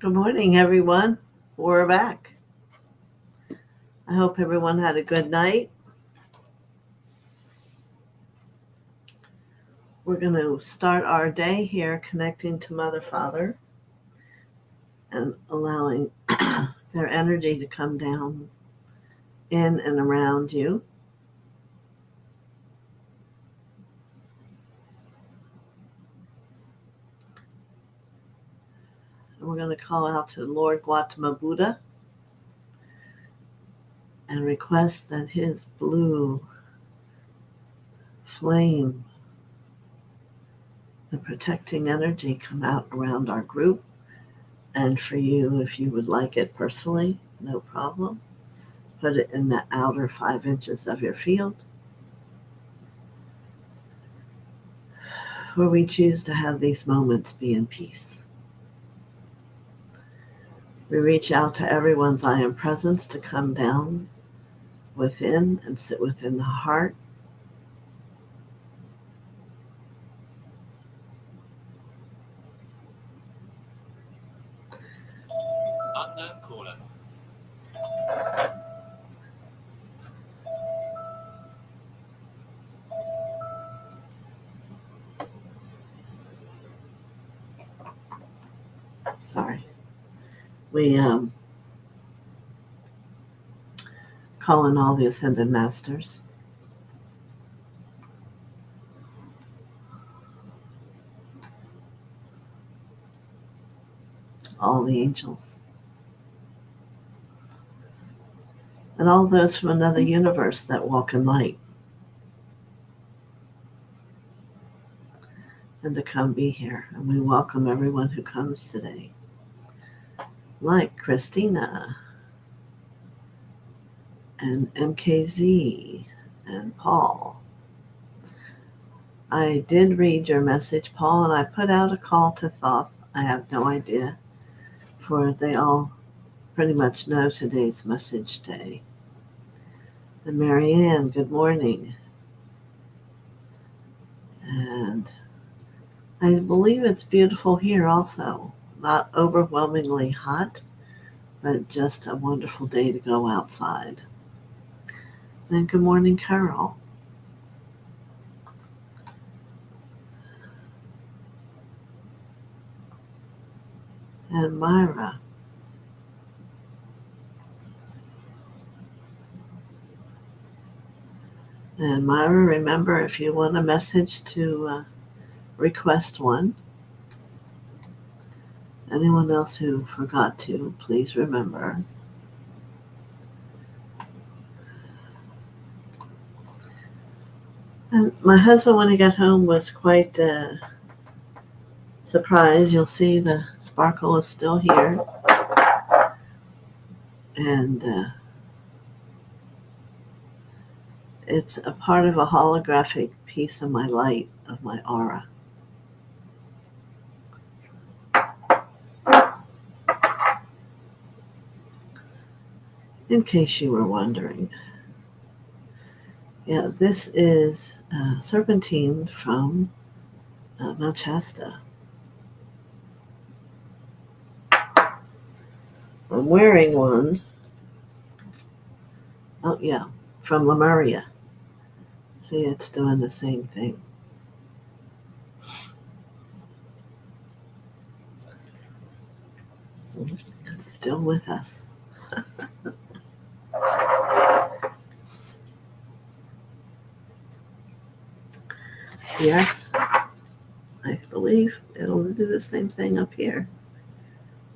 Good morning, everyone. We're back. I hope everyone had a good night. We're going to start our day here connecting to Mother Father and allowing their energy to come down in and around you. And we're going to call out to Lord Gautama Buddha and request that his blue flame, the protecting energy, come out around our group. And for you, if you would like it personally, no problem. Put it in the outer 5 inches of your field, where we choose to have these moments be in peace. We reach out to everyone's I am presence to come down within and sit within the heart. Unknown caller. Sorry. We call in all the Ascended Masters. All the angels. And all those from another universe that walk in light. And to come be here. And we welcome everyone who comes today. Like Christina and MKZ and Paul. I did read your message, Paul, and I put out a call to Thoth. I have no idea, for they all pretty much know today's message day. And Marianne, good morning. And I believe it's beautiful here also. Not overwhelmingly hot, but just a wonderful day to go outside. And good morning, Carol. And Myra. And Myra, remember, if you want a message to request one. Anyone else who forgot to, please remember. And my husband, when he got home, was quite surprised. You'll see the sparkle is still here. And it's a part of a holographic piece of my light, of my aura. In case you were wondering. Yeah, this is serpentine from Mount Shasta. I'm wearing one. Oh, yeah, from Lemuria. See, it's doing the same thing. It's still with us. Yes, I believe it'll do the same thing up here.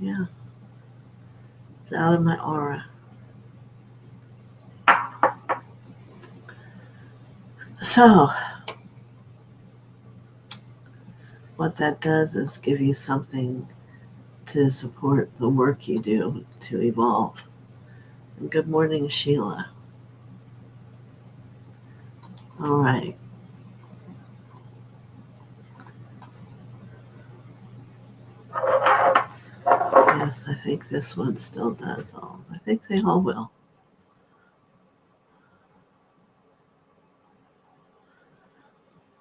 Yeah, it's out of my aura. So, what that does is give you something to support the work you do to evolve. And good morning, Sheila. All right. Yes, I think this one still does all. I think they all will.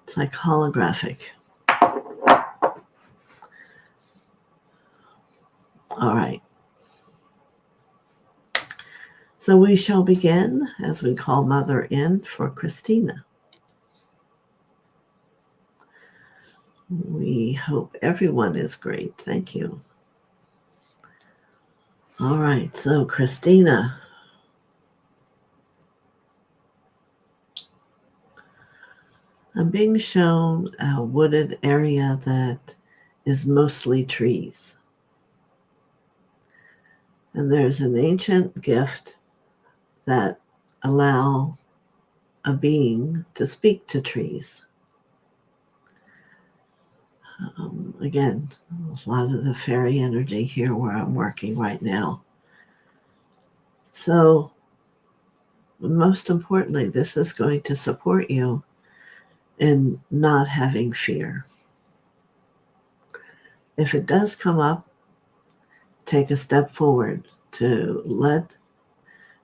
It's like holographic. All right. So we shall begin as we call Mother in for Christina. We hope everyone is great. Thank you. All right. So Christina, I'm being shown a wooded area that is mostly trees. And there's an ancient gift that allow a being to speak to trees. Again, a lot of the fairy energy here where I'm working right now. So, most importantly, this is going to support you in not having fear. If it does come up, take a step forward to let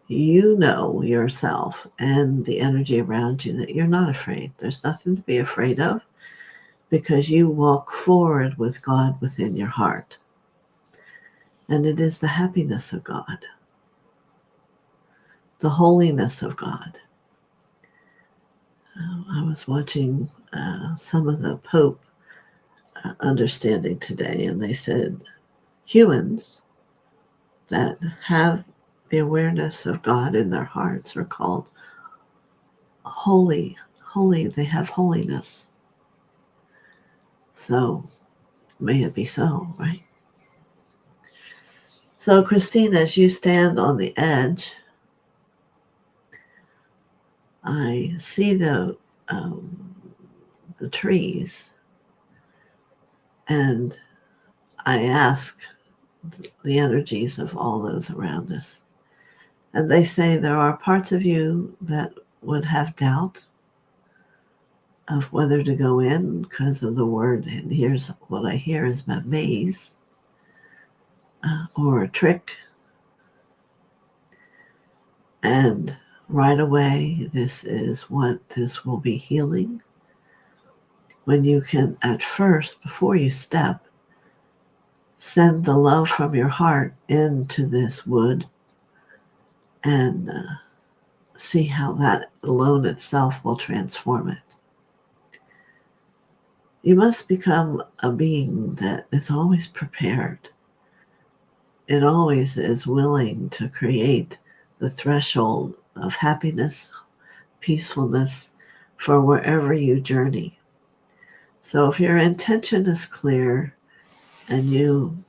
you know yourself and the energy around you that you're not afraid. There's nothing to be afraid of because you walk forward with God within your heart. And it is the happiness of God, the holiness of God. I was watching some of the Pope understanding today, and they said humans that have the awareness of God in their hearts are called holy. Holy, they have holiness. So may it be so, right? So, Christine, as you stand on the edge, I see the trees, and I ask the energies of all those around us. And they say there are parts of you that would have doubt of whether to go in because of the word, and here's what I hear is a maze or a trick. And right away, this will be healing. When you can, at first, before you step, send the love from your heart into this wood and see how that alone itself will transform it. You must become a being that is always prepared. It always is willing to create the threshold of happiness, peacefulness for wherever you journey. So if your intention is clear and you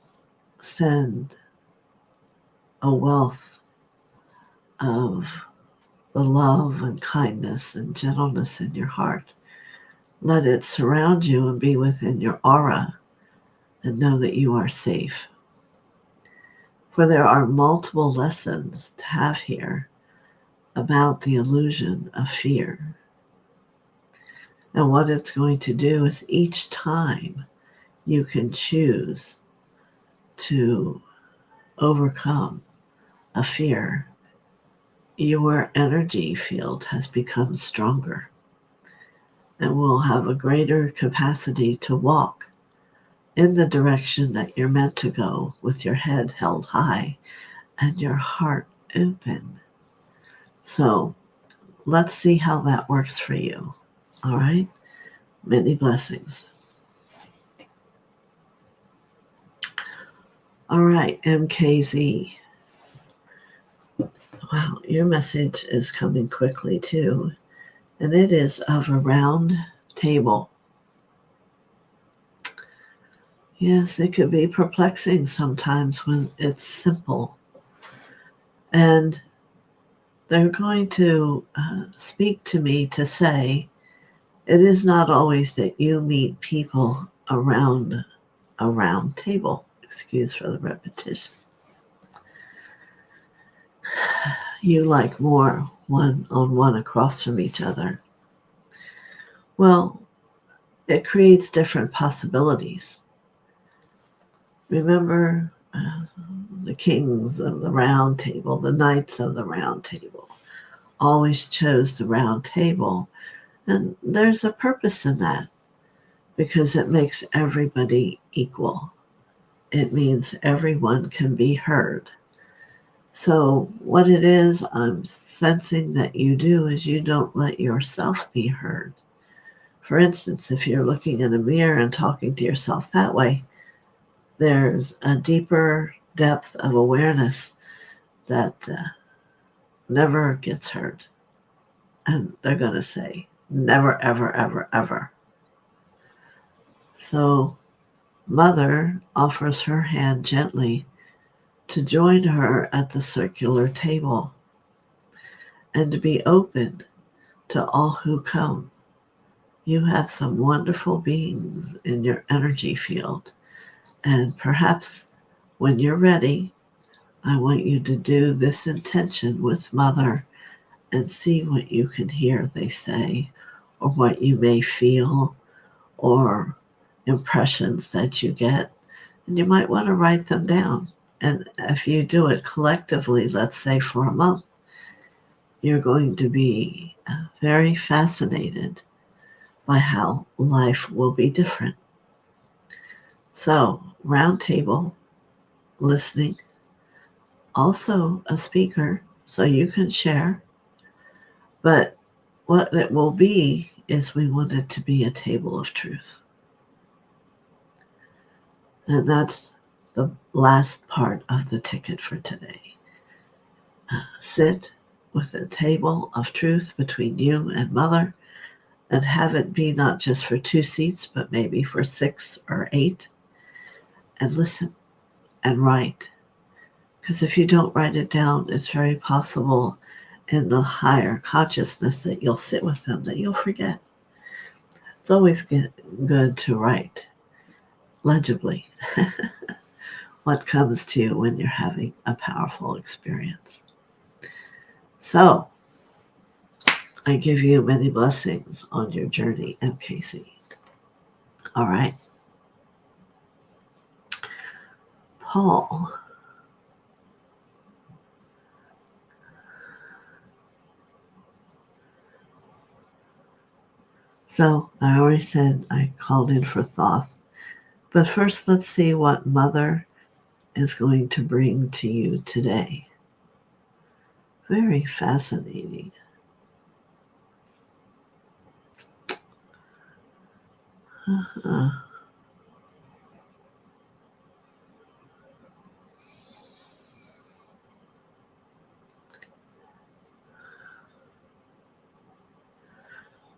send a wealth of the love and kindness and gentleness in your heart, let it surround you and be within your aura, and know that you are safe. For there are multiple lessons to have here about the illusion of fear. And what it's going to do is each time you can choose to overcome a fear, your energy field has become stronger and will have a greater capacity to walk in the direction that you're meant to go with your head held high and your heart open. So let's see how that works for you. All right? Many blessings. All right, MKZ. Wow, your message is coming quickly too. And it is of a round table. Yes, it could be perplexing sometimes when it's simple. And they're going to speak to me to say, it is not always that you meet people around a round table. Excuse for the repetition. You like more one-on-one across from each other. Well, it creates different possibilities. Remember the kings of the round table, the knights of the round table, always chose the round table. And there's a purpose in that because it makes everybody equal. it means everyone can be heard. So what it is I'm sensing that you do is you don't let yourself be heard. For instance, if you're looking in a mirror and talking to yourself that way, there's a deeper depth of awareness that never gets heard. And they're going to say, never, ever, ever, ever. So Mother offers her hand gently to join her at the circular table and to be open to all who come. You have some wonderful beings in your energy field. And perhaps when you're ready, I want you to do this intention with Mother and see what you can hear they say, or what you may feel, or impressions that you get. And you might want to write them down. And if you do it collectively, let's say for a month, you're going to be very fascinated by how life will be different. So, round table, listening, also a speaker, so you can share. But what it will be is we want it to be a table of truth. And that's the last part of the ticket for today. Sit with a table of truth between you and Mother and have it be not just for 2 seats, but maybe for 6 or 8. And listen and write. Because if you don't write it down, it's very possible in the higher consciousness that you'll sit with them, that you'll forget. It's always good to write legibly what comes to you when you're having a powerful experience. So, I give you many blessings on your journey, MKC. All right. Paul. So, I already said I called in for Thoth. But first, let's see what Mother is going to bring to you today. Very fascinating. Uh-huh.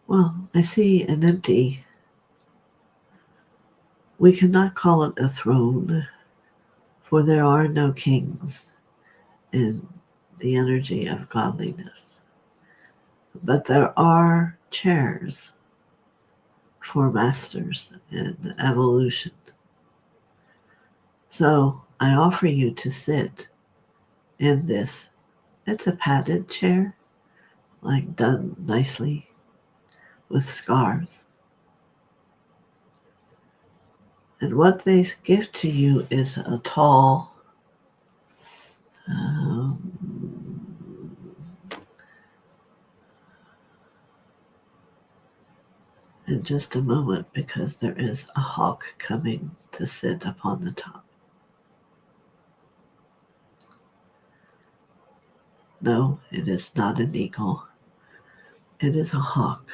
Well, I see an empty. We cannot call it a throne, for there are no kings in the energy of godliness. But there are chairs for masters in evolution. So I offer you to sit in this. It's a padded chair, like done nicely with scarves. And what they give to you is a tall, in just a moment, because there is a hawk coming to sit upon the top. No, it is not an eagle. It is a hawk.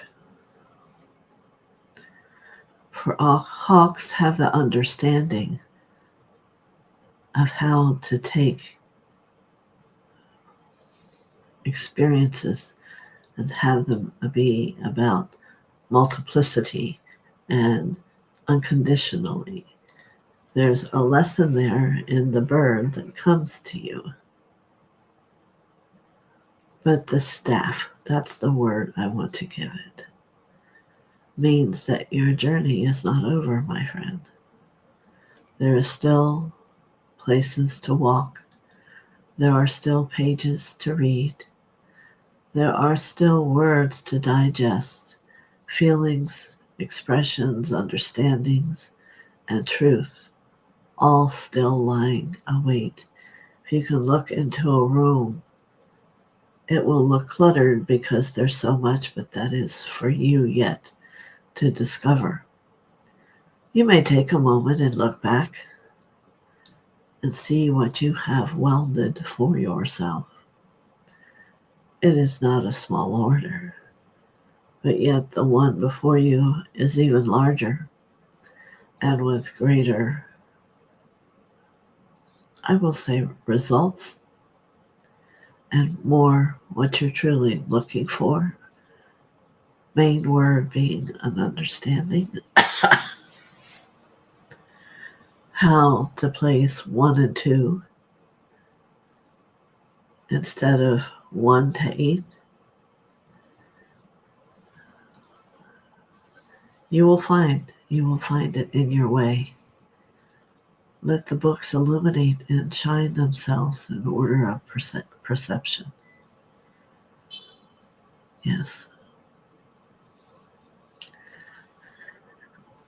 For all hawks have the understanding of how to take experiences and have them be about multiplicity and unconditionally. There's a lesson there in the bird that comes to you. But the staff, that's the word I want to give it, means that your journey is not over, my friend. There are still places to walk. There are still pages to read. There are still words to digest, feelings, expressions, understandings, and truth, all still lying await. If you can look into a room, it will look cluttered because there's so much, but that is for you yet to discover. You may take a moment and look back. and see what you have welded for yourself. It is not a small order, but yet the one before you is even larger and with greater, I will say, results and more what you're truly looking for. Main word being an understanding how to place 1 and 2 instead of 1 to 8. You will find it in your way. Let the books illuminate and shine themselves in order of perception. Yes.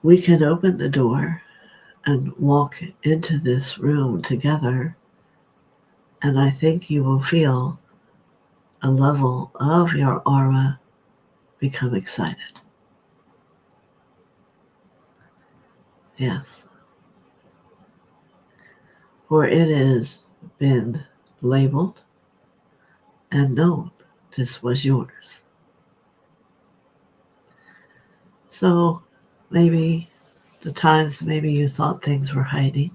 We can open the door and walk into this room together, and I think you will feel a level of your aura become excited. Yes. For it has been labeled and known this was yours. So maybe the times maybe you thought things were hiding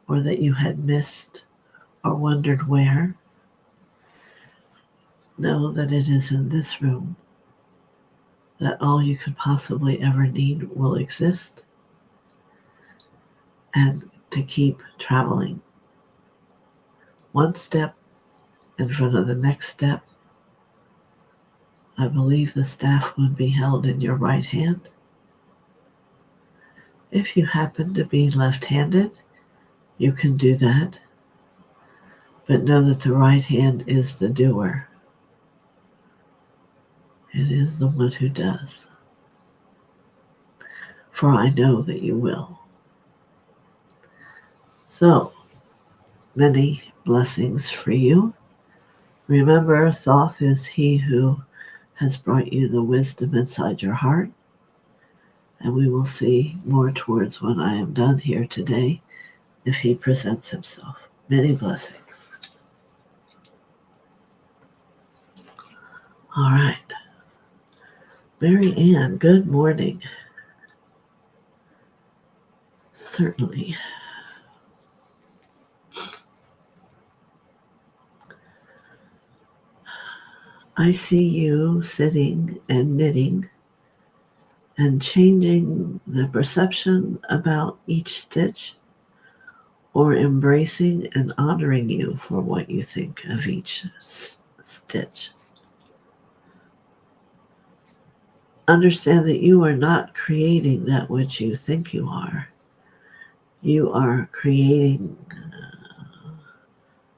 or that you had missed or wondered where, know that it is in this room that all you could possibly ever need will exist, and to keep traveling one step in front of the next step. I believe the staff would be held in your right hand. If you happen to be left-handed, you can do that, but know that the right hand is the doer. It is the one who does. For I know that you will. So, many blessings for you. Remember, Thoth is he who has brought you the wisdom inside your heart. And we will see more towards when I am done here today if he presents himself. Many blessings. All right. Mary Ann, good morning. Certainly. I see you sitting and knitting and changing the perception about each stitch, or embracing and honoring you for what you think of each stitch. Understand that you are not creating that which you think you are. You are creating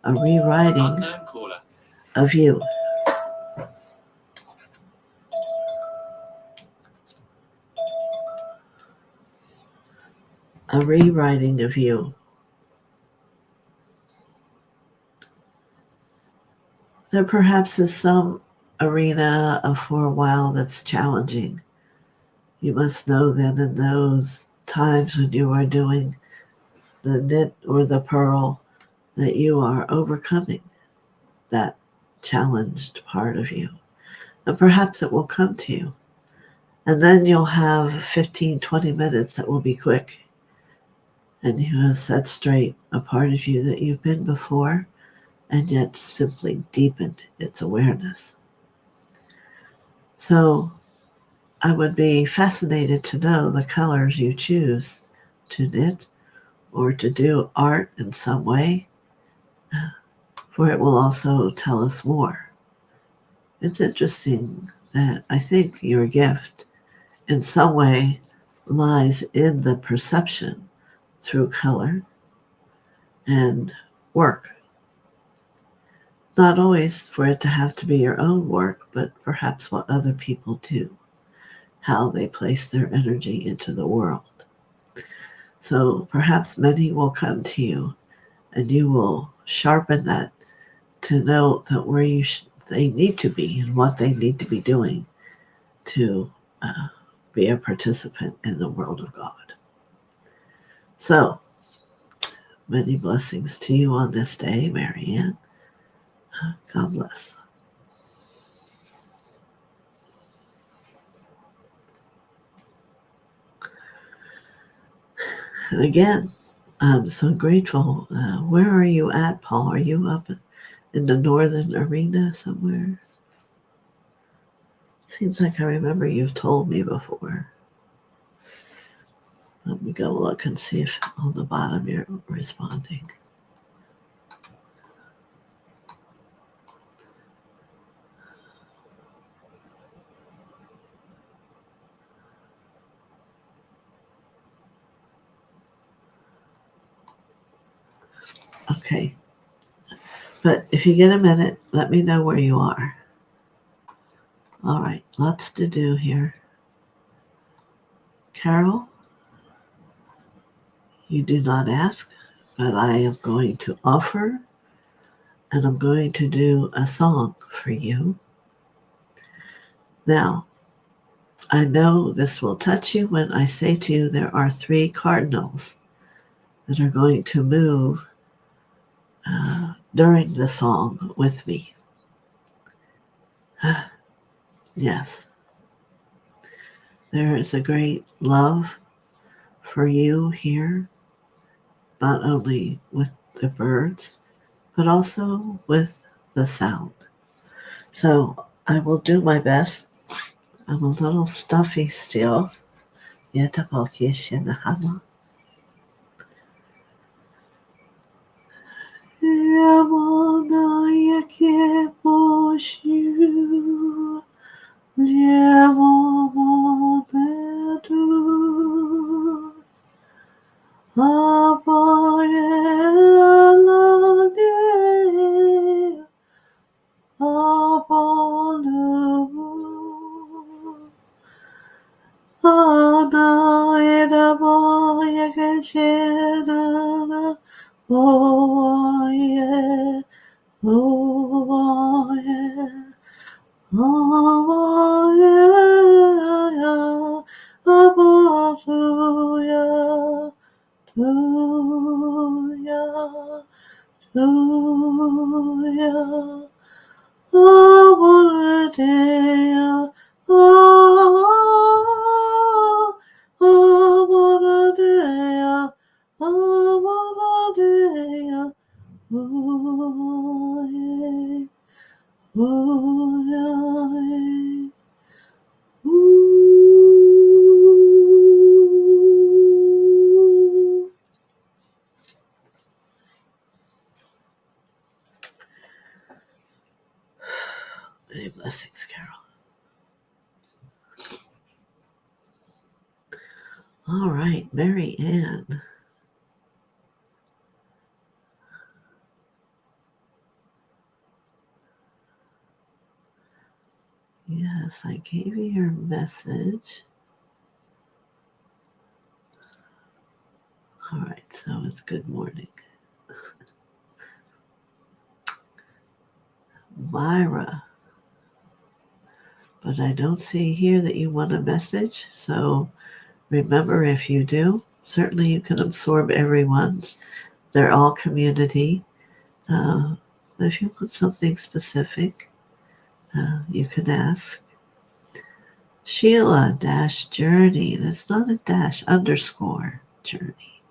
a rewriting of you. A rewriting of you. There perhaps is some arena for a while that's challenging. You must know that in those times when you are doing the knit or the purl, that you are overcoming that challenged part of you. And perhaps it will come to you. And then you'll have 15, 20 minutes that will be quick. And you have set straight a part of you that you've been before, and yet simply deepened its awareness. So I would be fascinated to know the colors you choose to knit or to do art in some way, for it will also tell us more. It's interesting that I think your gift in some way lies in the perception through color and work. Not always for it to have to be your own work, but perhaps what other people do, how they place their energy into the world. So perhaps many will come to you and you will sharpen that to know that where they need to be and what they need to be doing to be a participant in the world of God. So Many blessings to you on this day, Marianne. God bless. And again, I'm so grateful. Where are you at, Paul? Are you up in the northern arena somewhere? Seems like I remember you've told me before. Let me go look and see if on the bottom you're responding. Okay. But if you get a minute, let me know where you are. All right, lots to do here. Carol, you do not ask, but I am going to offer, and I'm going to do a song for you. Now, I know this will touch you when I say to you there are 3 cardinals that are going to move during the song with me. Yes, there is a great love for you here, not only with the birds, but also with the sound. So I will do my best. I'm a little stuffy still. Yetapalkishinahama. Yamonayakeboshu. Yamomonedu. Abayelade. Abalu. Ana edabaya oye, oye, oye, abaluya, tuya, tuya, abaluya, abaluya, abaluya. Ooh, ooh, ooh. Many blessings, Carol. All right, Mary Ann. Yes, I gave you your message. All right, so it's good morning. Myra. But I don't see here that you want a message. So remember, if you do, certainly you can absorb everyone's. They're all community. If you want something specific, you can ask. Sheila -journey. And it's not a dash, underscore journey.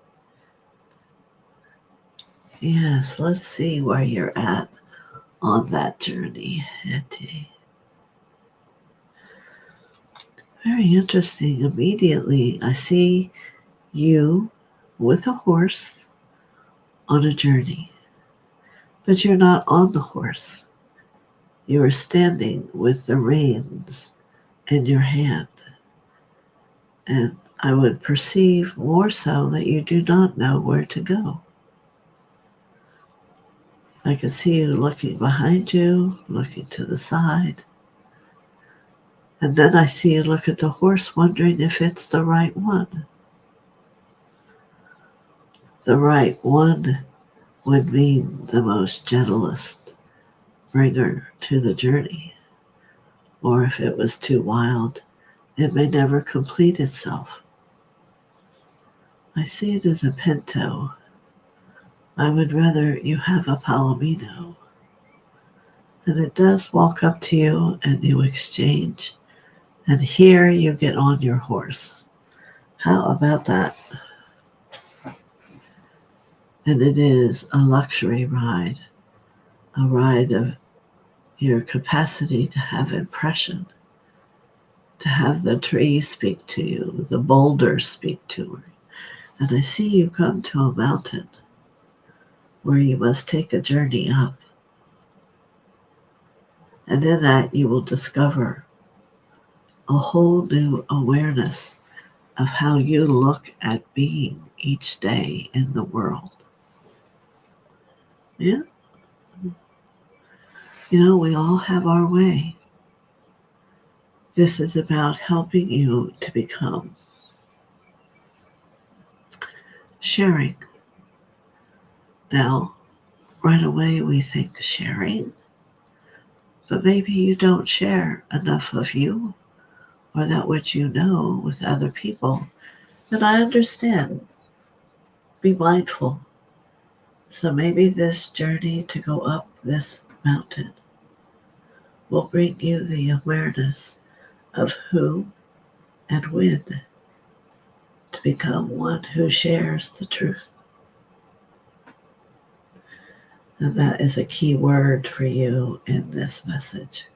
Yes, let's see where you're at on that journey. Very interesting. Immediately, I see you with a horse on a journey. But you're not on the horse. You are standing with the reins in your hand. And I would perceive more so that you do not know where to go. I can see you looking behind you, looking to the side. And then I see you look at the horse, wondering if it's the right one. The right one would mean the most gentlest bringer to the journey. Or if it was too wild, it may never complete itself. I see it as a pinto, I would rather you have a palomino. And it does walk up to you and you exchange. And here you get on your horse. How about that? And it is a luxury ride, a ride of your capacity to have impression, to have the trees speak to you, the boulders speak to you. And I see you come to a mountain where you must take a journey up. And in that you will discover a whole new awareness of how you look at being each day in the world. Yeah? You know, we all have our way. This is about helping you to become sharing. Now, right away we think sharing, but maybe you don't share enough of you or that which you know with other people. And I understand. Be mindful. So maybe this journey to go up this mountain will bring you the awareness of who and when to become one who shares the truth. And that is a key word for you in this message.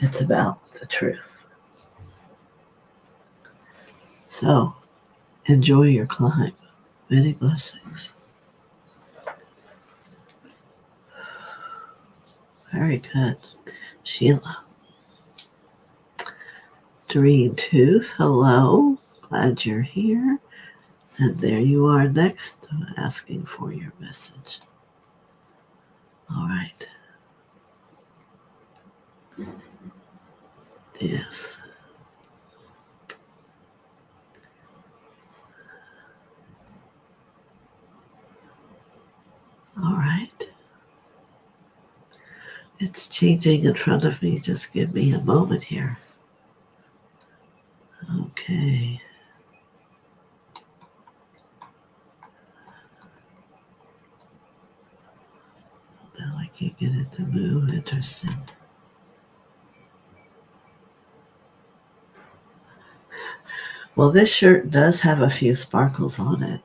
It's about the truth. So enjoy your climb. Many blessings. Very good. Sheila. Dream Tooth, hello. Glad you're here. And there you are next, asking for your message. All right. Yes. All right. It's changing in front of me. Just give me a moment here. Okay. Now I can't get it to move. Interesting. Well, this shirt does have a few sparkles on it.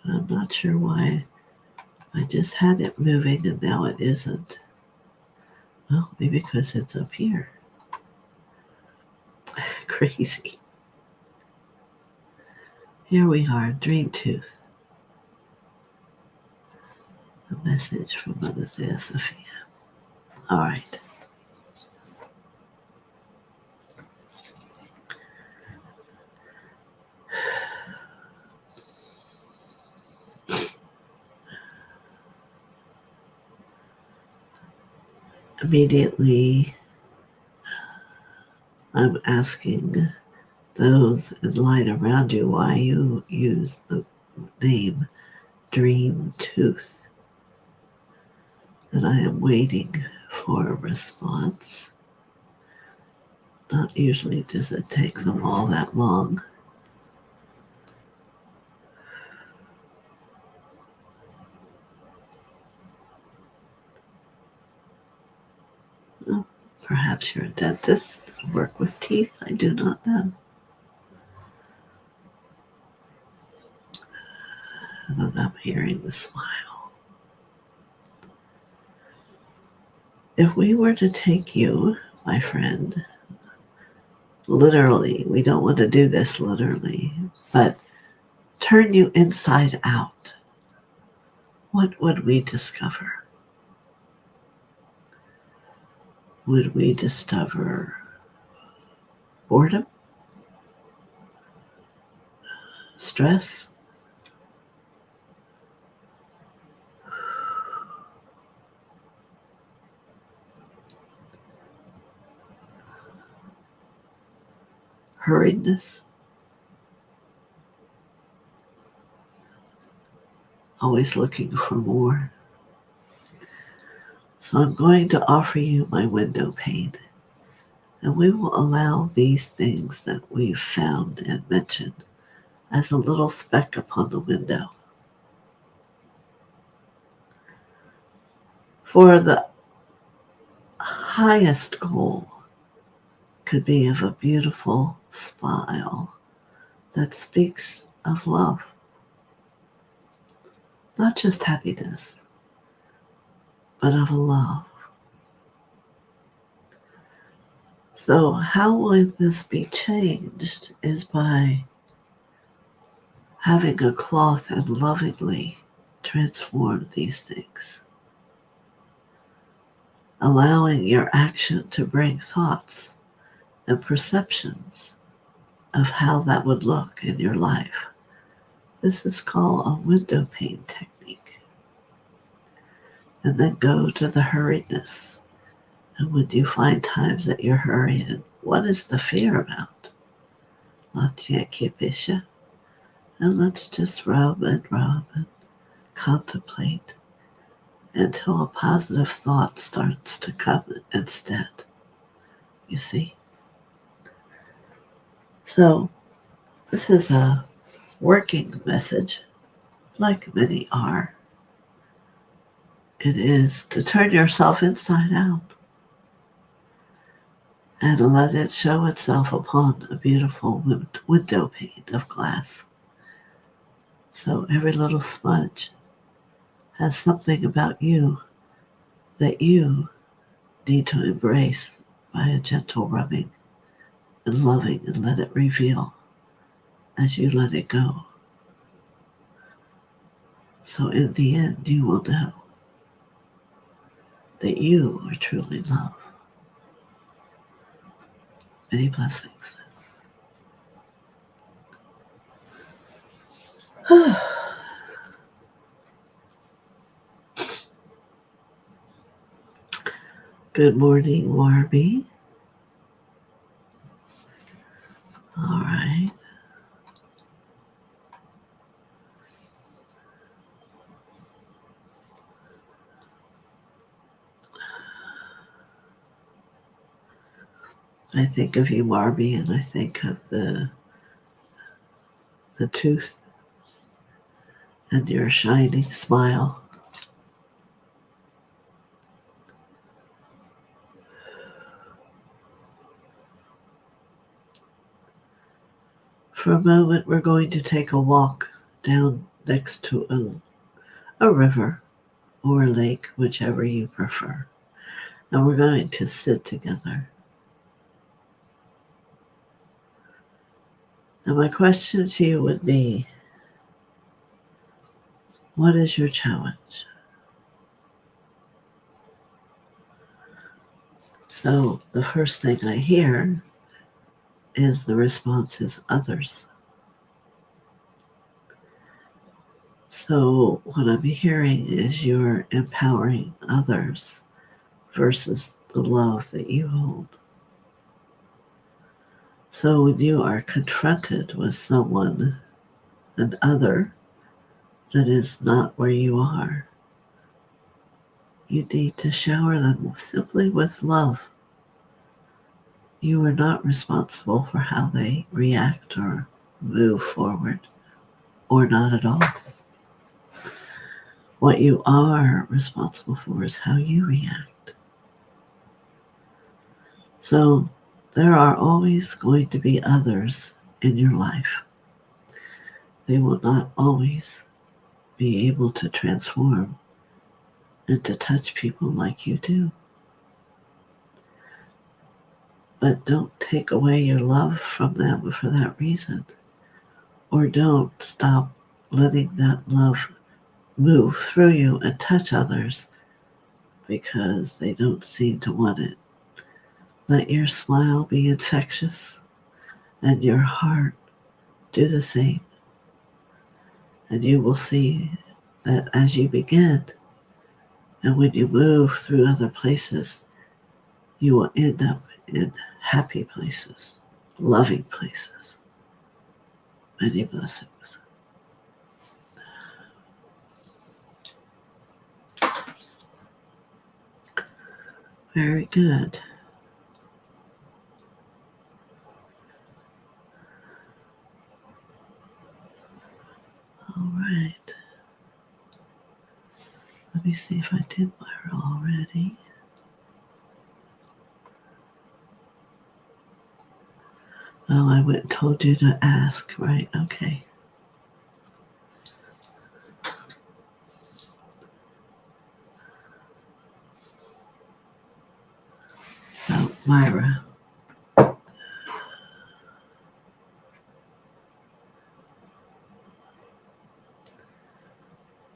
I'm not sure why. I just had it moving and now it isn't. Well, maybe because it's up here. Crazy. Here we are, Dream Tooth. A message from Mother TheoSophia. All right. Immediately, I'm asking those in light around you why you use the name Dream Tooth. And I am waiting for a response. Not usually does it take them all that long. Well, perhaps you're a dentist and work with teeth. I do not know. And I'm hearing the smile. If we were to take you, my friend, literally, we don't want to do this literally, but turn you inside out, what would we discover? Would we discover boredom, stress, hurriedness, always looking for more? So I'm going to offer you my window pane, and we will allow these things that we've found and mentioned as a little speck upon the window. For the highest goal could be of a beautiful smile that speaks of love, not just happiness, but of a love. So how would this be changed is by having a cloth and lovingly transform these things, allowing your action to bring thoughts and perceptions of how that would look in your life. This is called a window pane technique. And then go to the hurriedness. And when you find times that you're hurrying, what is the fear about? And let's just rub and contemplate until a positive thought starts to come instead. You see? So this is a working message, like many are. It is to turn yourself inside out and let it show itself upon a beautiful window pane of glass. So every little smudge has something about you that you need to embrace by a gentle rubbing and loving and let it reveal as you let it go. So in the end, you will know that you are truly loved. Many blessings. Good morning, Warby. All right. I think of you, Warby, and I think of the tooth and your shining smile. For a moment, we're going to take a walk down next to a river or a lake, whichever you prefer. And we're going to sit together. Now, my question to you would be, what is your challenge? So the first thing I hear is the response is others. So what I'm hearing is you're empowering others versus the love that you hold. So when you are confronted with someone, an other, that is not where you are, you need to shower them simply with love. You are not responsible for how they react or move forward, or not at all. What you are responsible for is how you react. So there are always going to be others in your life. They will not always be able to transform and to touch people like you do. But don't take away your love from them for that reason. Or don't stop letting that love move through you and touch others because they don't seem to want it. Let your smile be infectious and your heart do the same. And you will see that as you begin and when you move through other places, you will end up in happy places, loving places. Many blessings. Very good. All right. Let me see if I did Myra already. Oh, I went and told you to ask, right? Okay. So, Myra.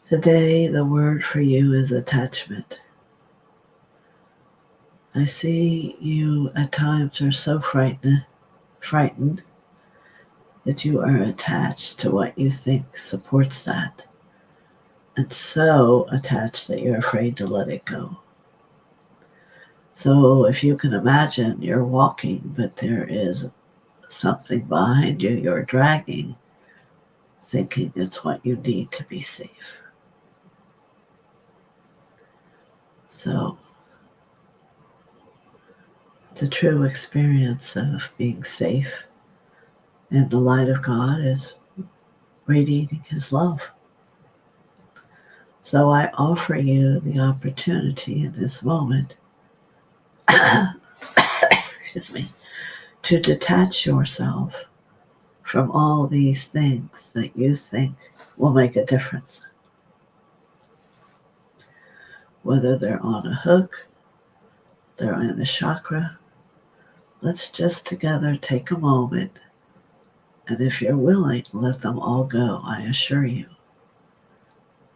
Today, the word for you is attachment. I see you at times are so frightened that you are attached to what you think supports that, and so attached that you're afraid to let it go. So if you can imagine, you're walking, but there is something behind you you're dragging, thinking it's what you need to be safe. So the true experience of being safe in the light of God is radiating His love. So I offer you the opportunity in this moment, excuse me, to detach yourself from all these things that you think will make a difference. Whether they're on a hook, they're in a chakra, let's just together take a moment, and if you're willing, let them all go, I assure you.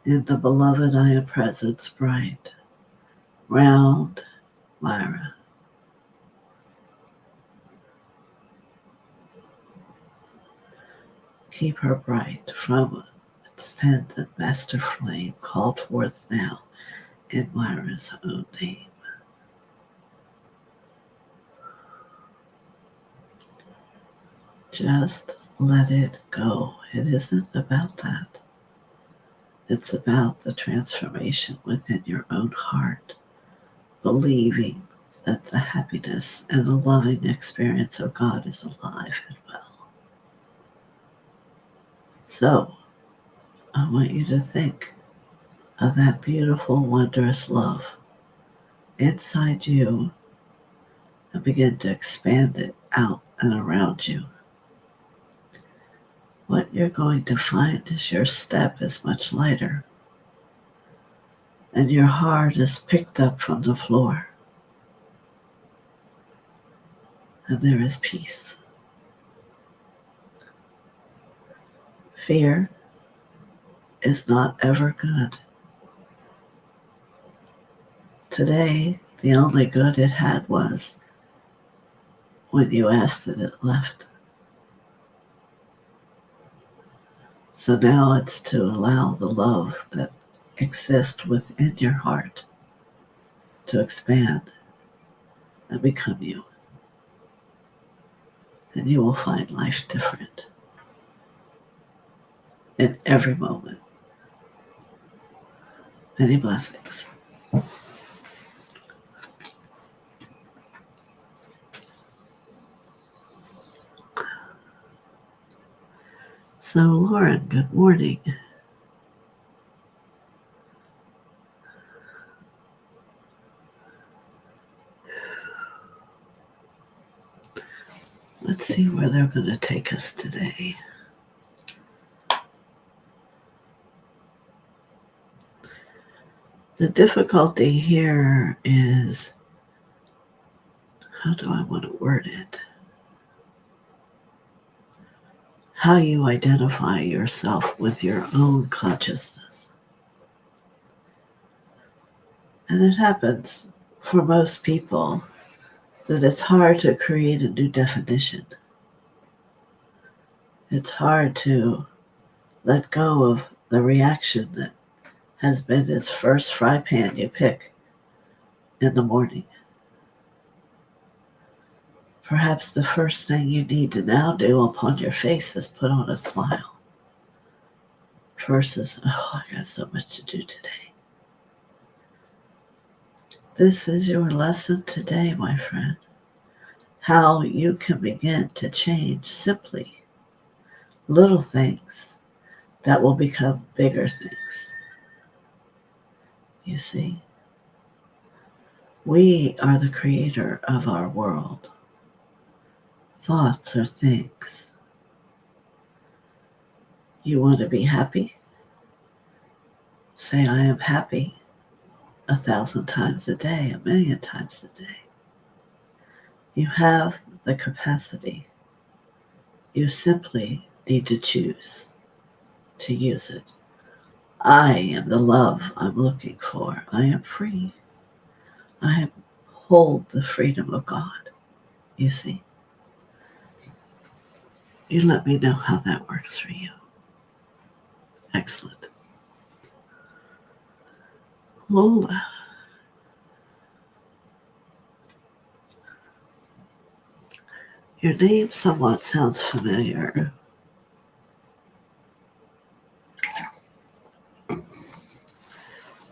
In the beloved I am presence bright, round Myra. Keep her bright from send the master flame called forth now in Myra's own name. Just let it go. It isn't about that. It's about the transformation within your own heart, believing that the happiness and the loving experience of God is alive and well. So, I want you to think of that beautiful, wondrous love inside you and begin to expand it out and around you. What you're going to find is your step is much lighter and your heart is picked up from the floor, and there is peace. Fear is not ever good. Today, the only good it had was when you asked it, it left. So now it's to allow the love that exists within your heart to expand and become you. And you will find life different in every moment. Many blessings. So, Lauren, good morning. Let's see where they're going to take us today. The difficulty here is, how do I want to word it? How you identify yourself with your own consciousness. And it happens for most people that it's hard to create a new definition. It's hard to let go of the reaction that has been its first fry pan you pick in the morning. Perhaps the first thing you need to now do upon your face is put on a smile versus, oh, I got so much to do today. This is your lesson today, my friend. How you can begin to change simply little things that will become bigger things. You see, we are the creator of our world. Thoughts are things. You want to be happy? Say, I am happy 1,000 times a day, 1,000,000 times a day. You have the capacity. You simply need to choose to use it. I am the love I'm looking for. I am free. I hold the freedom of God. You see, you let me know how that works for you. Excellent. Lola. Your name somewhat sounds familiar.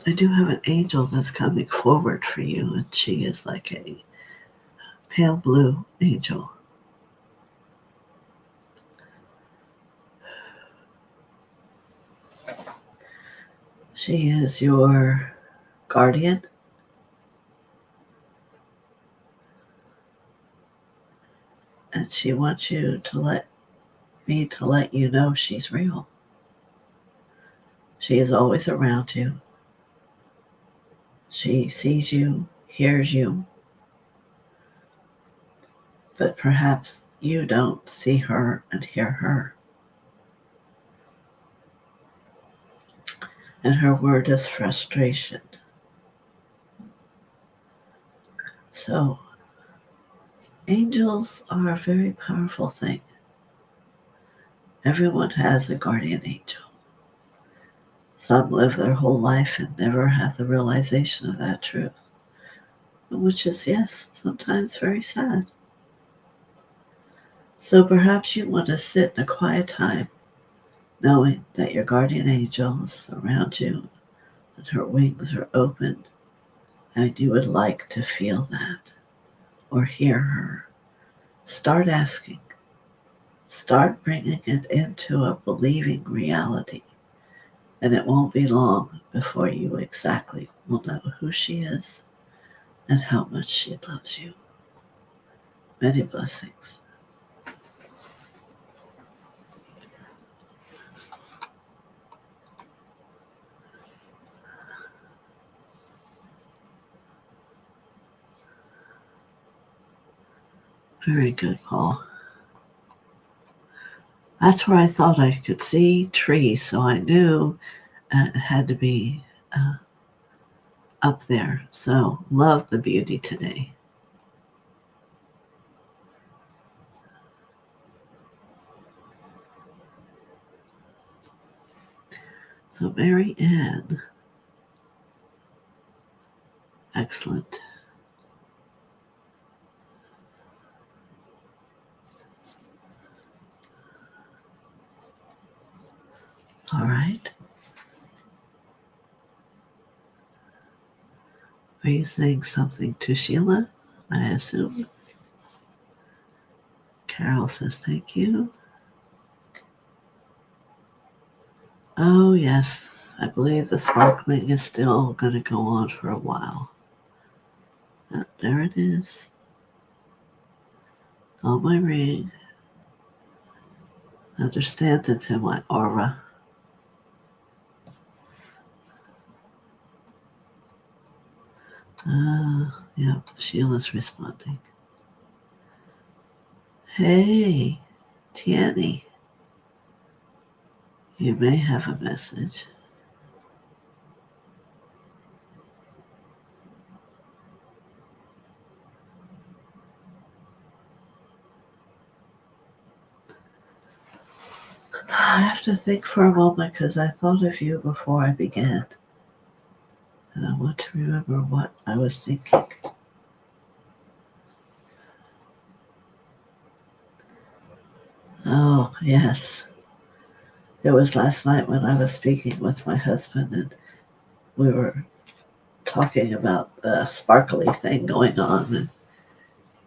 I do have an angel that's coming forward for you, and she is like a pale blue angel. She is your guardian, and she wants you to let you know she's real. She is always around you. She sees you, hears you, but perhaps you don't see her and hear her. And her word is frustration. So, angels are a very powerful thing. Everyone has a guardian angel. Some live their whole life and never have the realization of that truth, which is, yes, sometimes very sad. So perhaps you want to sit in a quiet time knowing that your guardian angel is around you and her wings are open, and you would like to feel that or hear her. Start asking. Start bringing it into a believing reality, and it won't be long before you exactly will know who she is and how much she loves you. Many blessings. Very good, Paul. That's where I thought I could see trees, so I knew it had to be up there. So, love the beauty today. So, Mary Ann, excellent. All right. Are you saying something to Sheila? I assume. Carol says thank you. Oh, yes. I believe the sparkling is still going to go on for a while. There it is. It's on my ring. Understand it's in my aura. Yeah, Sheila's responding. Hey, Tiani, you may have a message. I have to think for a moment because I thought of you before I began. And I want to remember what I was thinking. Oh, yes. It was last night when I was speaking with my husband and we were talking about the sparkly thing going on. And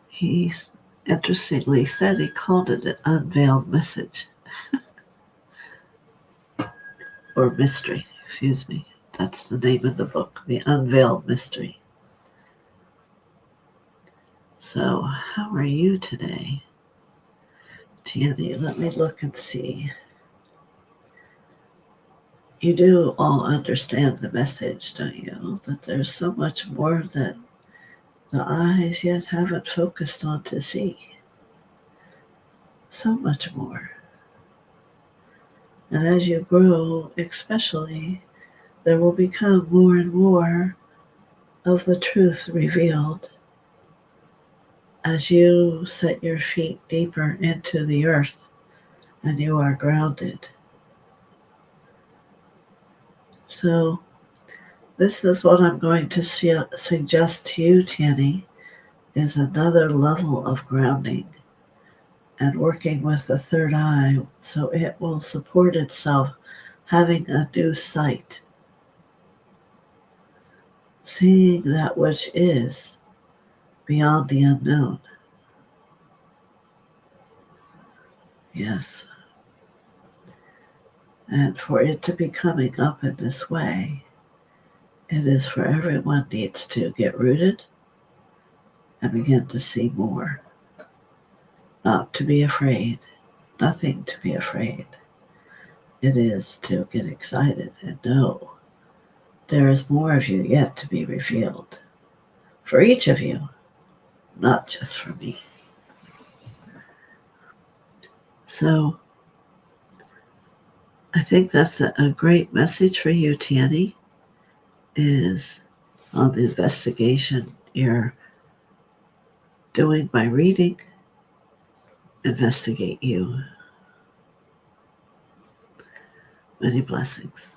he interestingly said he called it an unveiled message. Or mystery, excuse me. That's the name of the book, The Unveiled Mystery. So, how are you today? Tandy, let me look and see. You do all understand the message, don't you? That there's so much more that the eyes yet haven't focused on to see. So much more. And as you grow, especially, there will become more and more of the truth revealed as you set your feet deeper into the earth and you are grounded. So this is what I'm going to suggest to you, Tanny, is another level of grounding and working with the third eye so it will support itself, having a new sight, seeing that which is beyond the unknown. Yes. And for it to be coming up in this way, it is for everyone needs to get rooted and begin to see more. Not to be afraid, nothing to be afraid. It is to get excited and know there is more of you yet to be revealed. For each of you, not just for me. So I think that's a great message for you, Tanny, is on the investigation you're doing by reading. Investigate you. Many blessings.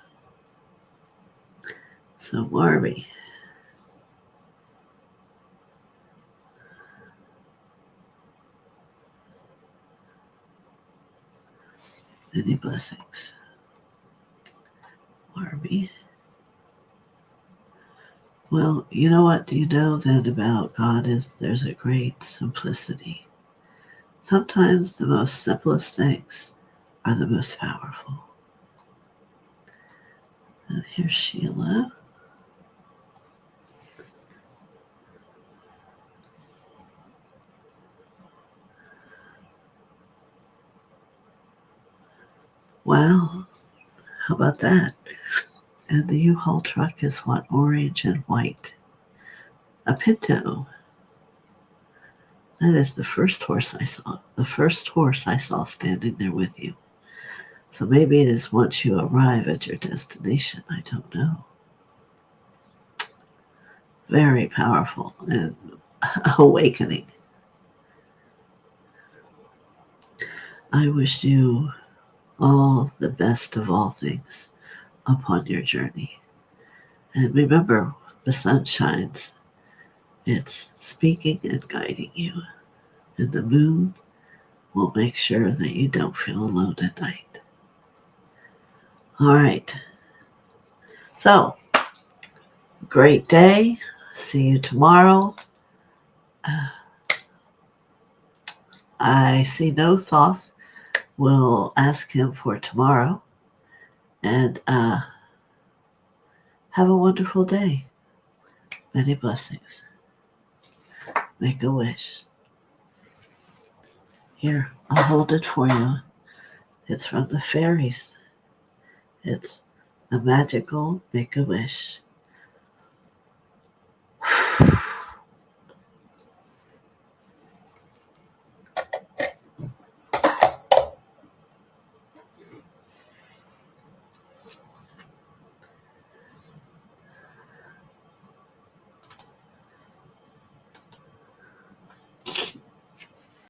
So, Marby. Many blessings. Marby. Well, you know what do you know then about God is there's a great simplicity. Sometimes the most simplest things are the most powerful. And here's Sheila. Wow, how about that? And the U-Haul truck is what? Orange and white. A Pinto. That is the first horse I saw. The first horse I saw standing there with you. So maybe it is once you arrive at your destination. I don't know. Very powerful and awakening. I wish you all the best of all things upon your journey. And remember, the sun shines. It's speaking and guiding you. And the moon will make sure that you don't feel alone at night. All right. So, great day. See you tomorrow. I see no thoughts. We'll ask him for tomorrow. And have a wonderful day. Many blessings. Make a wish. Here, I'll hold it for you. It's from the fairies. It's a magical make a wish.